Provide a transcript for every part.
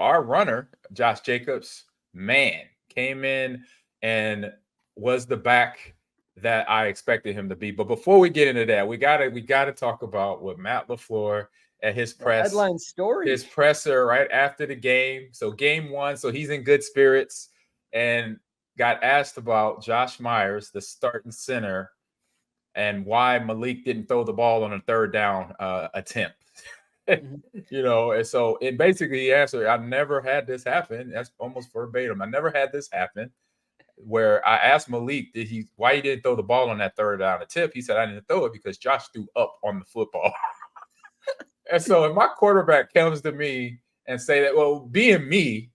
our runner, Josh Jacobs, man, came in and was the back that I expected him to be. But before we get into that, we gotta talk about what Matt LaFleur at his headline story, his presser right after the game. So game 1, so he's in good spirits and got asked about Josh Myers, the starting center, and why Malik didn't throw the ball on a third down attempt. And so basically he answered, I've never had this happen. That's almost verbatim. I never had this happen. Where I asked Malik, why he didn't throw the ball on that third down attempt? He said, I didn't throw it because Josh threw up on the football. And so if my quarterback comes to me and say that, well, being me,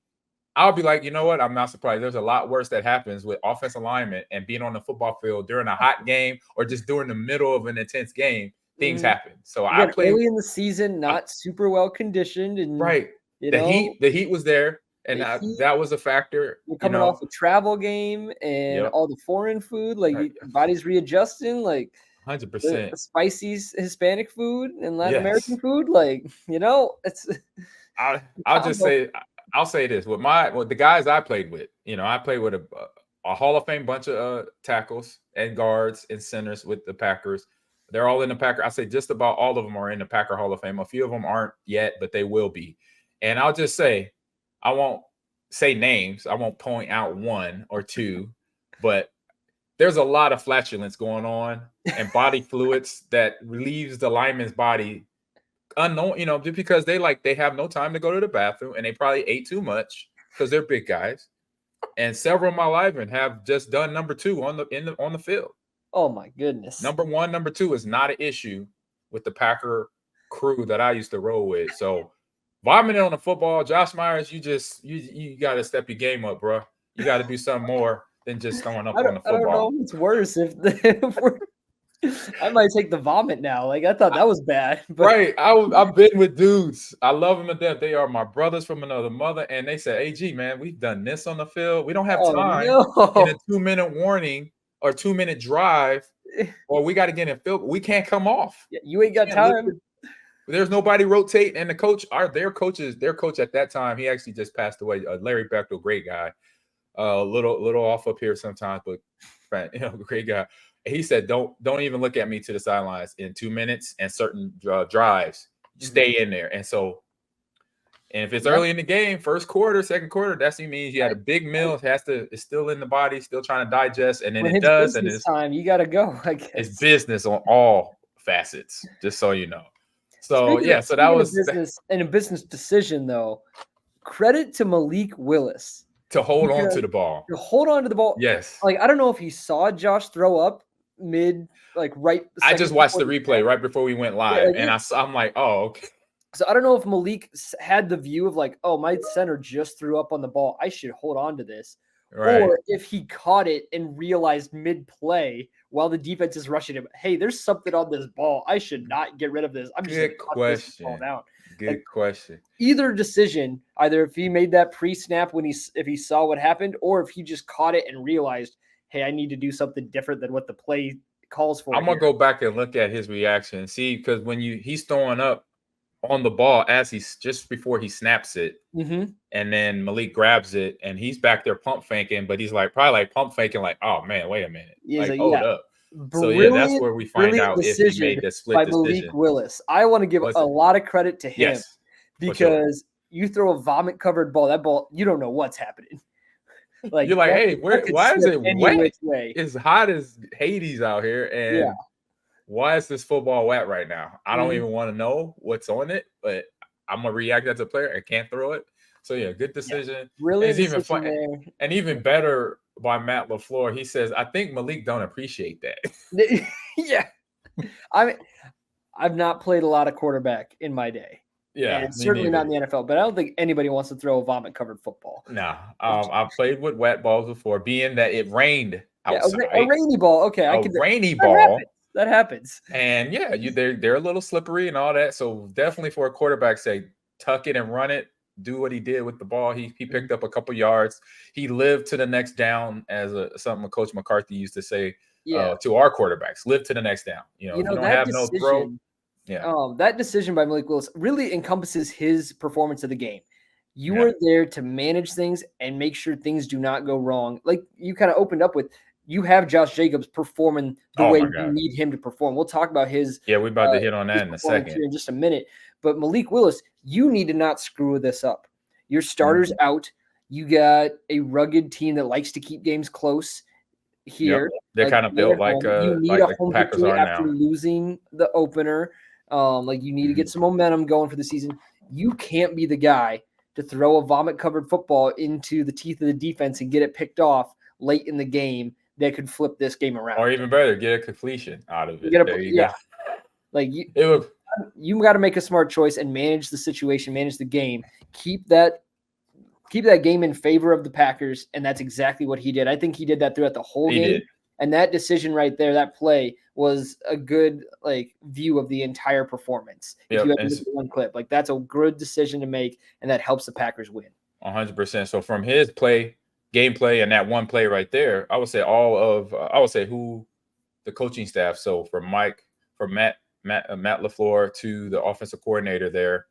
I'll be like, you know what? I'm not surprised. There's a lot worse that happens with offensive alignment and being on the football field during a hot game or just during the middle of an intense game. Things happen. So I played early in the season, not super well conditioned, and the heat was there, and that was a factor. You're coming off a travel game and all the foreign food, like your body's readjusting, like 100%. The spicy Hispanic food and Latin American food, like it's. I'll say this with the guys I played with. I played with a Hall of Fame bunch of tackles and guards and centers with the Packers. They're all in the Packer. I say just about all of them are in the Packer Hall of Fame. A few of them aren't yet, but they will be. And I'll just say, I won't say names. I won't point out one or two, but there's a lot of flatulence going on and body fluids that relieves the lineman's body unknown, just because they have no time to go to the bathroom and they probably ate too much because they're big guys. And several of my linemen have just done number 2 on the field. Oh my goodness. Number 1, number 2 is not an issue with the Packer crew that I used to roll with. So vomiting on the football, Josh Myers, you got to step your game up, bro. You got to do something more than just throwing up on the football. I don't know if it's worse if we're I might take the vomit now. Like, I thought that was bad. But... Right. I've been with dudes. I love them to death. They are my brothers from another mother. And they said, AG, man, we've done this on the field. We don't have time in a 2-minute warning or 2-minute drive, or we got to get in field. We can't come off. Yeah, you ain't got time. There's nobody rotating. And the coach, their coach at that time, he actually just passed away. Larry Bechtel, great guy. A little off up here sometimes, but great guy. He said, don't even look at me to the sidelines in 2 minutes and certain drives. Stay in there. And if it's early in the game, first quarter, second quarter, that means you had a big meal. It's still in the body, still trying to digest. And then it does. And it's time. You got to go. I guess. It's business on all facets, just so you know. So, so that was business. And a business decision, though. Credit to Malik Willis. To hold on to the ball. To hold on to the ball. Yes. Like, I don't know if he saw Josh throw up right. I just watched the replay right before we went live, and I'm like, oh, okay. So I don't know if Malik had the view of like, oh, my center just threw up on the ball, I should hold on to this. Right. Or if he caught it and realized mid-play while the defense is rushing him, hey, there's something on this ball. I should not get rid of this. I'm just going to cut this ball down. Good question. Either decision, either if he made that pre-snap if he saw what happened, or if he just caught it and realized, hey, I need to do something different than what the play calls for. I'm going to go back and look at his reaction and see, because when he's throwing up on the ball just before he snaps it, and then Malik grabs it and he's back there pump faking, but he's probably pump faking, like, oh man, wait a minute, hold up. Brilliant, so that's where we find out if he made the split by decision. Malik Willis. I want to give a lot of credit to him, because you throw a vomit covered ball, that ball, you don't know what's happening. Like, you're like, hey, why is it wet? It's hot as Hades out here, and why is this football wet right now? I don't even want to know what's on it, but I'm gonna react as a player. I can't throw it. So good decision. Really, it's even fun, and even better by Matt LaFleur. He says, I think Malik don't appreciate that. Yeah, I've not played a lot of quarterback in my day. Yeah, and certainly not in the NFL, but I don't think anybody wants to throw a vomit-covered football. No, I've played with wet balls before, being that it rained outside. A rainy ball, okay. Rainy ball. That happens. And they're a little slippery and all that. So definitely for a quarterback, say tuck it and run it. Do what he did with the ball. He picked up a couple yards. He lived to the next down, as something Coach McCarthy used to say to our quarterbacks. Live to the next down. If you don't have no throw. Yeah. That decision by Malik Willis really encompasses his performance of the game. You are there to manage things and make sure things do not go wrong. Like you kind of opened up with, you have Josh Jacobs performing the way you need him to perform. We'll talk about his we're about to hit on that in a second here in just a minute. But Malik Willis, you need to not screw this up. Your starter's out. You got a rugged team that likes to keep games close here. They're kind of built like you need a home victory after losing the opener. Like you need to get some momentum going for the season. You can't be the guy to throw a vomit-covered football into the teeth of the defense and get it picked off late in the game that could flip this game around. Or even better, get a completion out of it. There you go. Like you got to make a smart choice and manage the situation, manage the game. Keep that game in favor of the Packers, and that's exactly what he did. I think he did that throughout the whole game. And that decision right there, that play, was a good view of the entire performance. If you have to look at one clip, that's a good decision to make, and that helps the Packers win. 100%. So from his gameplay, and that one play right there, I would say who the coaching staff. So from Matt LaFleur to the offensive coordinator there,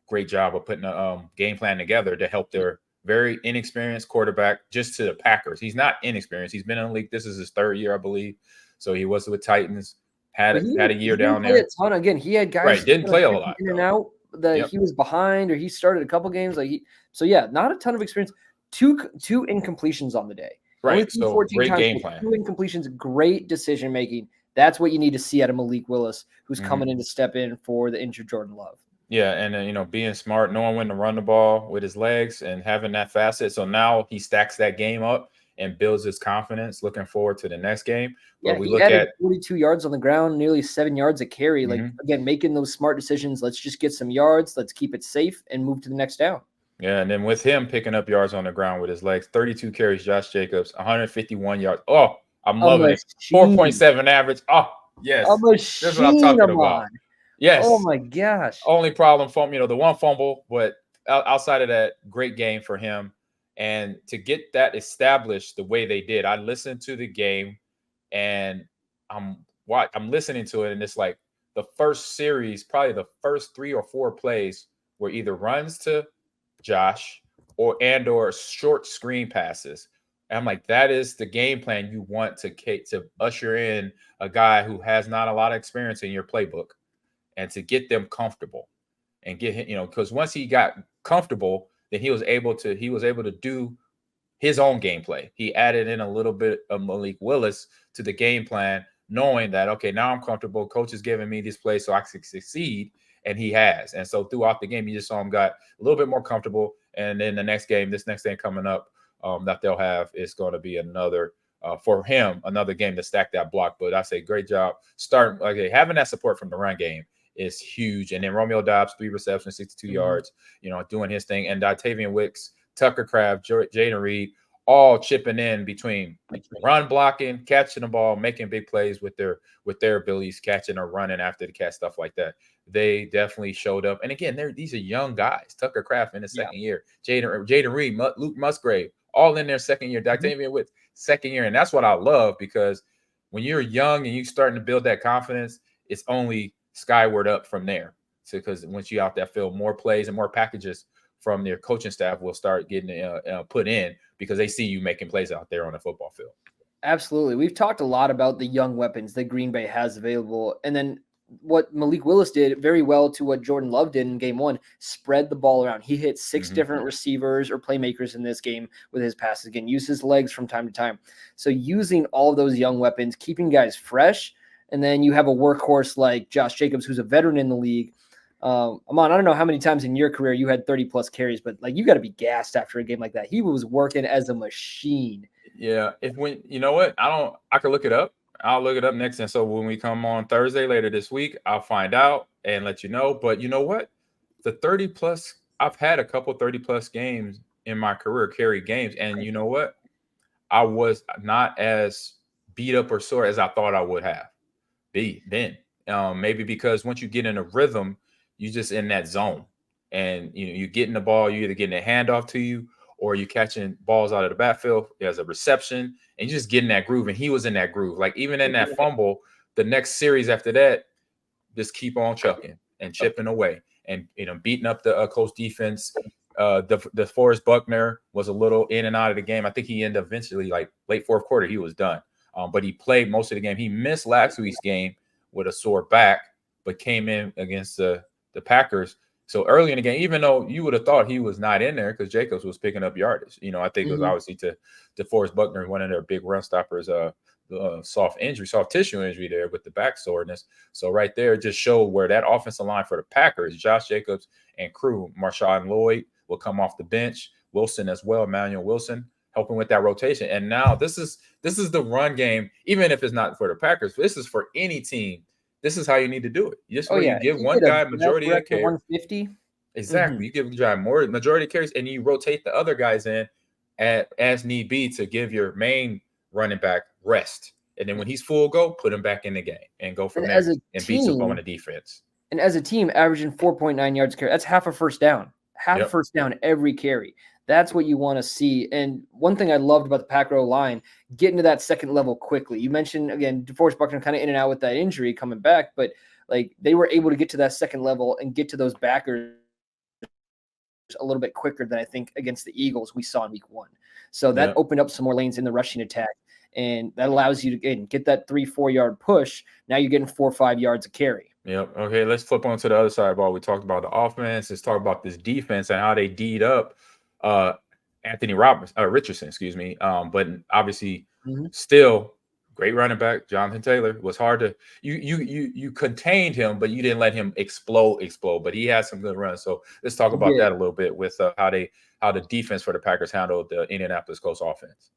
great job of putting a game plan together to help their very inexperienced quarterback just to the Packers. He's not inexperienced. He's been in the league. This is his third year, I Believe. So he was with Titans, had a year down there. A ton. Again, he had guys didn't play a lot in and out that he was behind, or he started a couple games. Not a ton of experience. Two incompletions on the day. Right. So great game plan. 2 incompletions, great decision making. That's what you need to see out of Malik Willis, who's coming in to step in for the injured Jordan Love. Yeah, and being smart, knowing when to run the ball with his legs and having that facet. So now he stacks that game up and builds his confidence, looking forward to the next game. But we look at 42 yards on the ground, nearly 7 yards a carry. Again, making those smart decisions. Let's just get some yards. Let's keep it safe and move to the next down. Yeah, and then with him picking up yards on the ground with his legs, 32 carries, Josh Jacobs, 151 yards. Oh, I'm loving it. 4.7 average. Oh, yes. That's what I'm talking about. Yes. Oh my gosh. Only problem the one fumble, but outside of that, great game for him. And to get that established the way they did, I listened to the game and I'm listening to it, and it's like the first series, probably the first 3 or 4 plays were either runs to Josh or short screen passes. And I'm like, that is the game plan you want to usher in a guy who has not a lot of experience in your playbook, and to get them comfortable and get him, because once he got comfortable, then he was able to do his own gameplay. He added in a little bit of Malik Willis to the game plan, knowing that, okay, now I'm comfortable. Coach is giving me this play so I can succeed. And he has. And so throughout the game, you just saw him got a little bit more comfortable. And then this next game coming up that they'll have is going to be another game to stack that block. But I say great job starting, having that support from the run game is huge. And then Romeo Doubs, 3 receptions, 62 yards, doing his thing. And Dotavian Wicks, Tucker Kraft, Jaden Reed, all chipping in between run blocking, catching the ball, making big plays with their abilities, catching or running after the catch, stuff like that. They definitely showed up. And again, these are young guys. Tucker Kraft in his second year, Jaden Reed, Luke Musgrave, all in their second year. Dotavian Wicks, second year. And that's what I love, because when you're young and you're starting to build that confidence, it's only skyward up from there. So because once you out that field, more plays and more packages from their coaching staff will start getting put in, because they see you making plays out there on the football field. Absolutely. We've talked a lot about the young weapons that Green Bay has available. And then what Malik Willis did very well to what Jordan Love did in game 1, spread the ball around. He hit 6 different receivers or playmakers in this game with his passes. Again, use his legs from time to time. So using all of those young weapons, keeping guys fresh. And then you have a workhorse like Josh Jacobs, who's a veteran in the league. Ahman, I don't know how many times in your career you had 30+ carries, but you got to be gassed after a game like that. He was working as a machine. Yeah. You know what? I could look it up. I'll look it up next. And so when we come on Thursday later this week, I'll find out and let you know. But you know what? The 30+, I've had a couple 30+ games in my career, carry games. And you know what? I was not as beat up or sore as I thought I would have be then. Maybe because once you get in a rhythm, you're just in that zone, and you're getting the ball, you're either getting a handoff to you or you're catching balls out of the backfield as a reception, and you're just getting that groove. And he was in that groove. Like even in that fumble, the next series after that, just keep on chucking and chipping away and beating up the Colts defense, DeForest Buckner was a little in and out of the game. I think he ended up eventually, like late fourth quarter, he was done. But he played most of the game. He missed last week's game with a sore back, but came in against the Packers. So early in the game, even though you would have thought he was not in there because Jacobs was picking up yardage. I think it was obviously to DeForest Buckner, one of their big run stoppers, soft tissue injury there with the back soreness. So right there, it just showed where that offensive line for the Packers, Josh Jacobs and crew, Marshawn Lloyd will come off the bench, Wilson as well, Emmanuel Wilson, helping with that rotation. And now this is the run game, even if it's not for the Packers, this is for any team. This is how you need to do it. You give one guy majority of carries. 150. Exactly. You give the guy more majority of carries, and you rotate the other guys in as need be to give your main running back rest. And then when he's full go, put him back in the game and go from there and beat some on the defense. And as a team, averaging 4.9 yards carry, that's half a first down. A first down every carry. That's what you want to see. And one thing I loved about the Packer line, getting to that second level quickly. You mentioned, again, DeForest Buckner kind of in and out with that injury coming back, but like they were able to get to that second level and get to those backers a little bit quicker than I think against the Eagles we saw in week 1. So that opened up some more lanes in the rushing attack. And that allows you to, again, get that 3-4 yard push. Now you're getting 4 or 5 yards of carry. Yep. Okay, let's flip on to the other side of the ball. We talked about the offense. Let's talk about this defense and how they D'd up Anthony Richardson, excuse me. But obviously still great running back. Jonathan Taylor was hard to you contained him, but you didn't let him explode. But he had some good runs. So let's talk about that a little bit with how the defense for the Packers handled the Indianapolis Colts offense.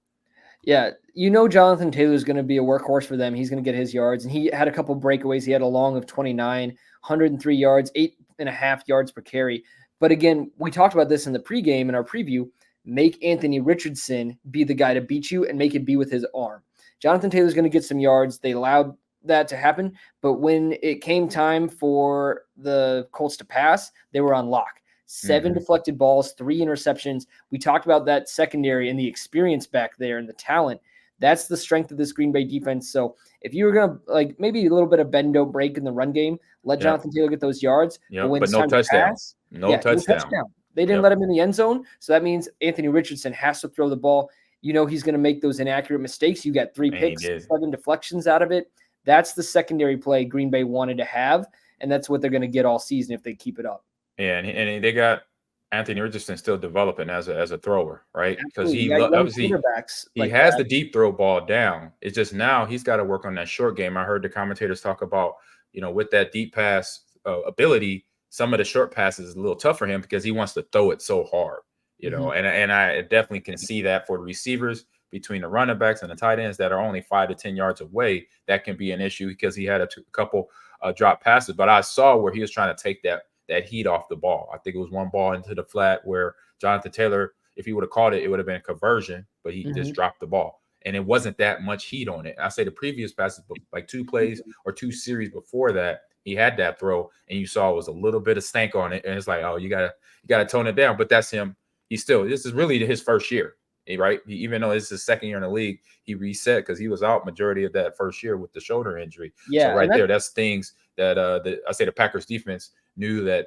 Yeah, Jonathan Taylor is going to be a workhorse for them. He's going to get his yards, and he had a couple breakaways. He had a long of 29, 103 yards, 8.5 yards per carry. But again, we talked about this in the pregame in our preview. Make Anthony Richardson be the guy to beat you and make it be with his arm. Jonathan Taylor's going to get some yards. They allowed that to happen, but when it came time for the Colts to pass, they were on lock. 7 deflected balls, 3 interceptions. We talked about that secondary and the experience back there and the talent. That's the strength of this Green Bay defense. So if you were going to maybe a little bit of bend don't break in the run game, let Jonathan Taylor get those yards. But no touchdown. No touchdown. They didn't let him in the end zone. So that means Anthony Richardson has to throw the ball. He's going to make those inaccurate mistakes. You got 3 picks, 7 deflections out of it. That's the secondary play Green Bay wanted to have. And that's what they're going to get all season if they keep it up. Yeah, and they got Anthony Richardson still developing as a thrower, right? Because he has the deep throw ball down. It's just now he's got to work on that short game. I heard the commentators talk about, with that deep pass ability, some of the short passes is a little tough for him because he wants to throw it so hard, and I definitely can see that for the receivers between the running backs and the tight ends that are only 5 to 10 yards away. That can be an issue because he had a couple drop passes, but I saw where he was trying to take that heat off the ball. I think it was one ball into the flat where Jonathan Taylor, if he would have caught it, it would have been a conversion, but he just dropped the ball. And it wasn't that much heat on it. I say the previous passes, like 2 plays or 2 series before that, he had that throw and you saw it was a little bit of stank on it. And it's like, oh, you gotta tone it down. But that's him. This is really his first year, right? Even though it's his second year in the league, he reset because he was out majority of that first year with the shoulder injury. Yeah, so right there, that's things that I say the Packers defense knew that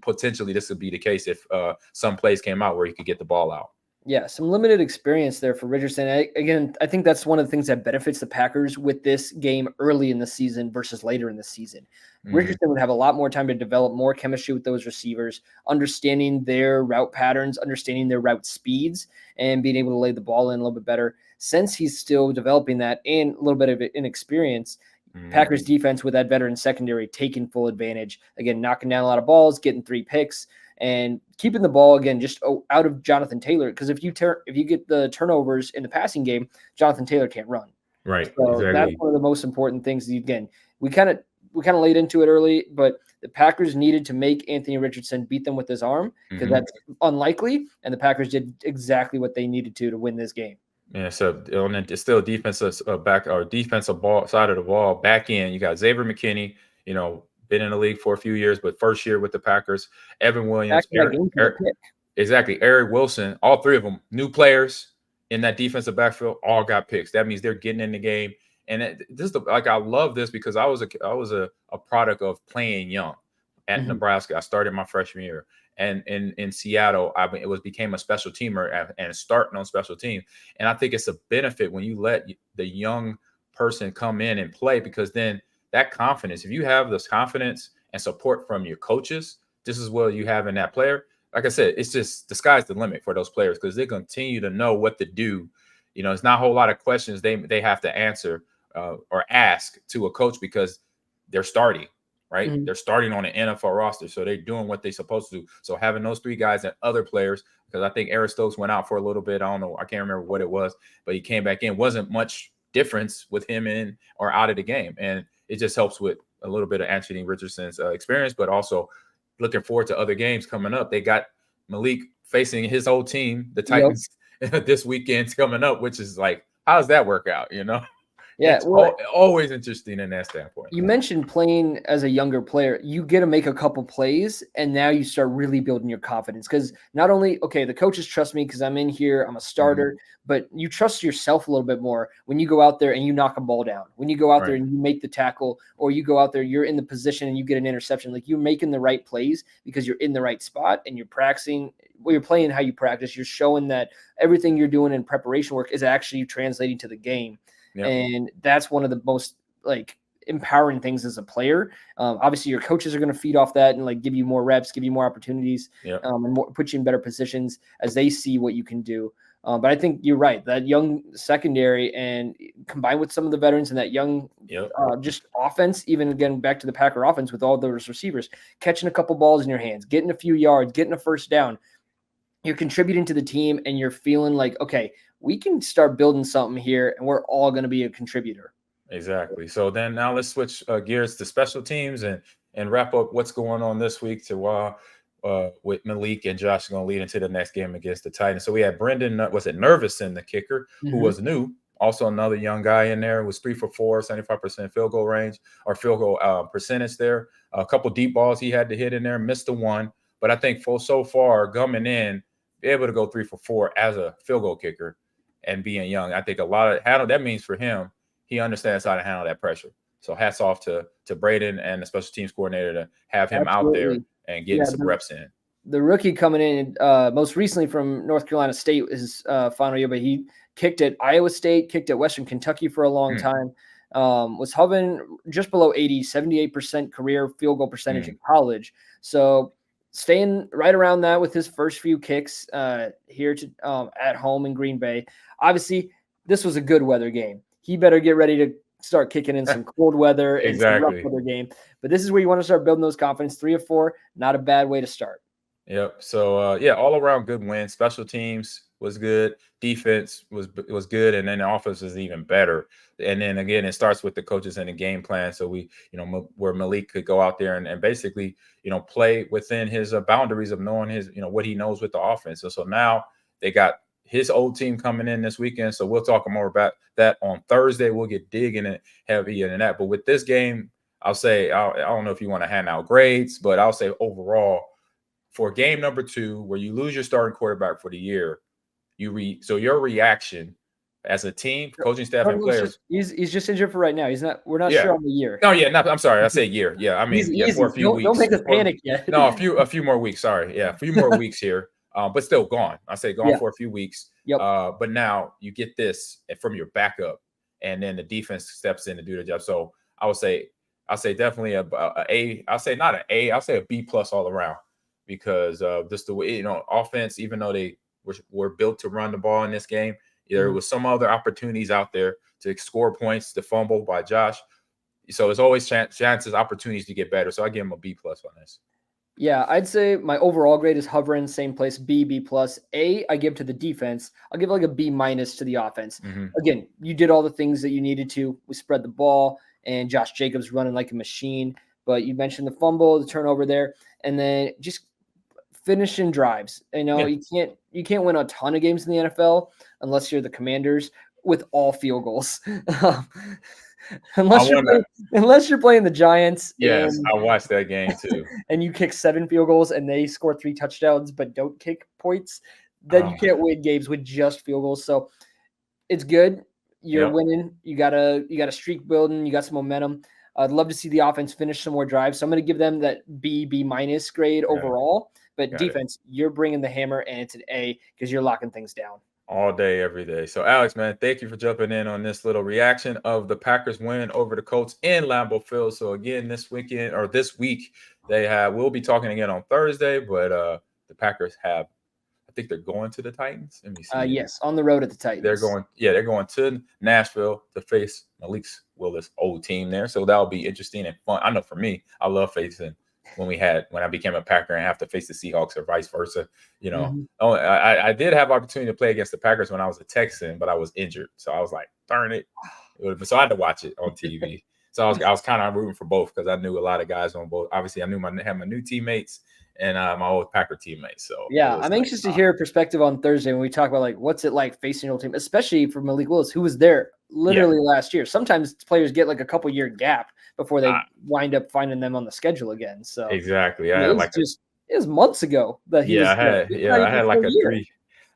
potentially this would be the case if some plays came out where he could get the ball out. Yeah, some limited experience there for Richardson. I think that's one of the things that benefits the Packers with this game early in the season versus later in the season. Richardson would have a lot more time to develop more chemistry with those receivers, understanding their route patterns, understanding their route speeds, and being able to lay the ball in a little bit better. Since he's still developing that and a little bit of inexperience, Packers defense with that veteran secondary taking full advantage. Again, knocking down a lot of balls, getting 3 picks, and keeping the ball, again, just out of Jonathan Taylor. Because if you get the turnovers in the passing game, Jonathan Taylor can't run. Right. So exactly. That's one of the most important things. Again, we kind of laid into it early, but the Packers needed to make Anthony Richardson beat them with his arm because that's unlikely. And the Packers did exactly what they needed to win this game. Yeah, so it's still defensive back or defensive ball side of the ball. Back end, you got Xavier McKinney, been in the league for a few years, but first year with the Packers. Evan Williams, Eric Wilson, all 3 of them new players in that defensive backfield, all got picks. That means they're getting in the game. And I love this because I was a product of playing young at Nebraska. I started my freshman year. And in Seattle, it became a special teamer and starting on special team. And I think it's a benefit when you let the young person come in and play, because then that confidence, if you have this confidence and support from your coaches, this is what you have in that player. Like I said, it's just the sky's the limit for those players, because they continue to know what to do. It's not a whole lot of questions they have to answer or ask to a coach, because they're starting. Right? Mhm. They're starting on an NFL roster, so they're doing what they're supposed to do. So having those 3 guys and other players, because I think Eric Stokes went out for a little bit. I don't know. I can't remember what it was, but he came back in. Wasn't much difference with him in or out of the game. And it just helps with a little bit of Anthony Richardson's experience, but also looking forward to other games coming up. They got Malik facing his old team, the Titans, this weekend coming up, which is like, how does that work out? Yeah, It's always interesting in that standpoint. You mentioned playing as a younger player. You get to make a couple plays, and now you start really building your confidence, because not only, okay, the coaches trust me because I'm in here, I'm a starter, but you trust yourself a little bit more when you go out there and you knock a ball down, when you go out there and you make the tackle, or you go out there, you're in the position and you get an interception. Like, you're making the right plays because you're in the right spot and you're practicing. Well, you're playing how you practice. You're showing that everything you're doing in preparation work is actually translating to the game. Yep. And that's one of the most empowering things as a player. Obviously your coaches are going to feed off that and give you more reps, give you more opportunities, and put you in better positions as they see what you can do. But I think you're right, that young secondary, and combined with some of the veterans and that young, just offense, even again, back to the Packer offense with all those receivers, catching a couple balls in your hands, getting a few yards, getting a first down, you're contributing to the team, and you're feeling like, okay, we can start building something here, and we're all going to be a contributor. Exactly. So then now let's switch gears to special teams and wrap up what's going on this week to with Malik and Josh going to lead into the next game against the Titans. So we had Brendan, Nervison, the kicker, who was new. Also another young guy in there, was 3 for 4, 75% field goal range or field goal percentage there. A couple deep balls he had to hit in there, missed the one. But I think so far coming in, be able to go 3 for 4 as a field goal kicker and being young, I think a lot of that means for him, he understands how to handle that pressure. So hats off to Braden and the special teams coordinator to have him out there and getting some reps in. The rookie coming in most recently from North Carolina State is final year, but he kicked at Iowa State, kicked at Western Kentucky for a long time, was hovering just below 80, 78% career field goal percentage in college. So staying right around that with his first few kicks here to at home in Green Bay. Obviously, this was a good weather game. He better get ready to start kicking in some cold weather and some rough weather game. But this is where you want to start building those confidence. 3 of 4, not a bad way to start. Yep. So all around good win. Special teams was good. Defense was good, and then the offense was even better. And then again, it starts with the coaches and the game plan. So we, where Malik could go out there and basically, play within his boundaries of knowing his, what he knows with the offense. So now they got his old team coming in this weekend. So we'll talk more about that on Thursday. We'll get digging it heavier than that. But with this game, I'll say, I don't know if you want to hand out grades, but I'll say overall, for game number 2, where you lose your starting quarterback for the year, so your reaction as a team, coaching staff, and players. He's just injured for right now. We're not sure on the year. No, I'm sorry. I said year. Yeah, I mean, for a few weeks. Don't make us panic yet. No, a few more weeks. Sorry. Yeah, a few more weeks here. But still gone. I say gone for a few weeks. Yep. But now you get this from your backup, and then the defense steps in to do the job. So I'll say definitely a A. I'll say not an A. I'll say a B+ all around, because just the way, offense, even though they were built to run the ball in this game, there was some other opportunities out there to score points, the fumble by Josh. So there's always chances, opportunities to get better. So I give him a B+ on this. Yeah, I'd say my overall grade is hovering same place, B+. A, I give to the defense. I'll give a B- to the offense. Again, you did all the things that you needed to. We spread the ball, and Josh Jacobs running like a machine. But you mentioned the fumble, the turnover there, and then just finishing drives. You can't win a ton of games in the NFL unless you're the Commanders with all field goals. Unless you're playing the Giants. Yes, I watched that game too. And you kick 7 field goals and they score 3 touchdowns but don't kick points, then you can't win games with just field goals. So it's good. You're winning. You got a streak building. You got some momentum. I'd love to see the offense finish some more drives. So I'm going to give them that B- grade overall. But defense, you're bringing the hammer, and it's an A because you're locking things down. All day, every day. So, Alex, man, thank you for jumping in on this little reaction of the Packers win over the Colts in Lambeau Field. So, again, this week, we'll be talking again on Thursday, but the Packers I think they're going to the Titans. Let me see. Yes, on the road at the Titans. They're going to Nashville to face Malik Willis' old team there. So that'll be interesting and fun. I know for me, I love facing when I became a Packer and have to face the Seahawks or vice versa. I did have opportunity to play against the Packers when I was a Texan, but I was injured. So I was like, darn it. So I had to watch it on TV. So I was kind of rooting for both because I knew a lot of guys on both. Obviously, I had my new teammates and my old Packer teammates. So yeah, I'm anxious to hear a perspective on Thursday when we talk about like what's it like facing your old team, especially for Malik Willis, who was there literally last year. Sometimes players get like a couple year gap before they wind up finding them on the schedule again. So exactly, it was months ago that he was.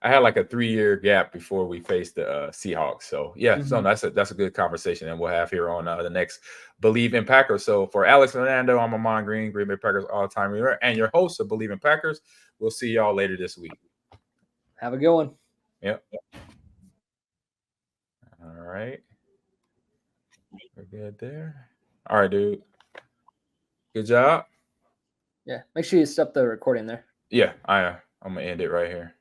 I had like a 3-year gap before we faced the Seahawks. So so that's a good conversation, and we'll have here on the next Bleav in Packers. So for Alex Fernando, I'm Ahman Green, Green Bay Packers all-time leader, and your host of Bleav in Packers. We'll see y'all later this week. Have a good one. Yep. All right. We're good there. All right, dude. Good job. Yeah. Make sure you stop the recording there. Yeah, I'm gonna end it right here.